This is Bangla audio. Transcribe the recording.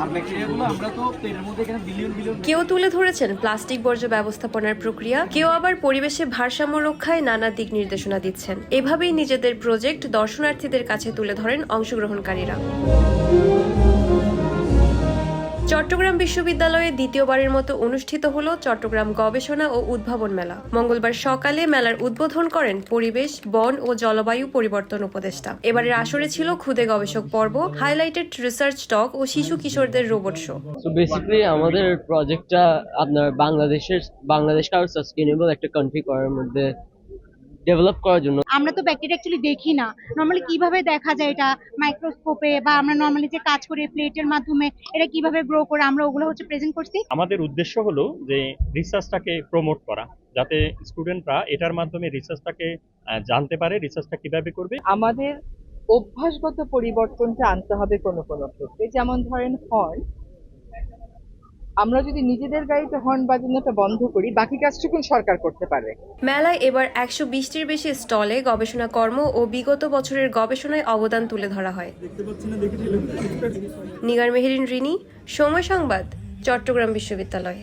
আর ব্যাকটেরিয়াগুলো আমরা তো এর মধ্যে এখানে বিলিয়ন বিলিয়ন। কেউ তুলে ধরেছেন প্লাস্টিক বর্জ্য ব্যবস্থাপনার প্রক্রিয়া, কেউ আবার পরিবেশে ভারসাম্য রক্ষায় নানা দিক নির্দেশনা দিচ্ছেন। এভাবেই নিজেদের প্রজেক্ট দর্শনার্থীদের কাছে তুলে ধরেন অংশগ্রহণকারীরা। চট্টগ্রাম বিশ্ববিদ্যালয়ে দ্বিতীয়বারের মতো অনুষ্ঠিত হলো চট্টগ্রাম গবেষণা ও উদ্ভাবন মেলা। মঙ্গলবার সকালে মেলার উদ্বোধন করেন পরিবেশ, বন ও জলবায়ু পরিবর্তন উপদেষ্টা। এবারের আসরে ছিল ক্ষুদে গবেষক পর্ব, হাইলাইটেড রিসার্চ টক ও শিশু কিশোরদের রোবট শো। সো বেসিক্যালি আমাদের প্রজেক্টটা আপনার বাংলাদেশকে আরো সাস্টেইনেবল একটা কান্ট্রি করার মধ্যে ডেভেলপ করার জন্য। আমরা তো ব্যাকটেরিয়া অ্যাকচুয়ালি দেখি না, নর্মালি কিভাবে দেখা যায় এটা মাইক্রোস্কোপে, বা আমরা নর্মালি যে কাজ করি প্লেটের মাধ্যমে এটা কিভাবে গ্রো করে আমরা ওগুলো হচ্ছে প্রেজেন্ট করছি। আমাদের উদ্দেশ্য হলো যে রিসার্চটাকে প্রমোট করা, যাতে স্টুডেন্টরা এটার মাধ্যমে রিসার্চটাকে জানতে পারে রিসার্চটা কিভাবে করবে। আমাদের অভ্যাসগত পরিবর্তনটা আনতে হবে কোনো কোনো ক্ষেত্রে, যেমন ধরেন হর্ন, আমরা যদি নিজেদের গাড়িতে হর্ন বাজানোটা বন্ধ করি, বাকি কাজটুকু সরকার করতে পারে। মেলায় এবার 120টির বেশি স্টলে গবেষণা কর্ম ও বিগত বছরের গবেষণায় অবদান তুলে ধরা হয়। নিগার মেহেরিন রিনি, সময় সংবাদ, চট্টগ্রাম বিশ্ববিদ্যালয়।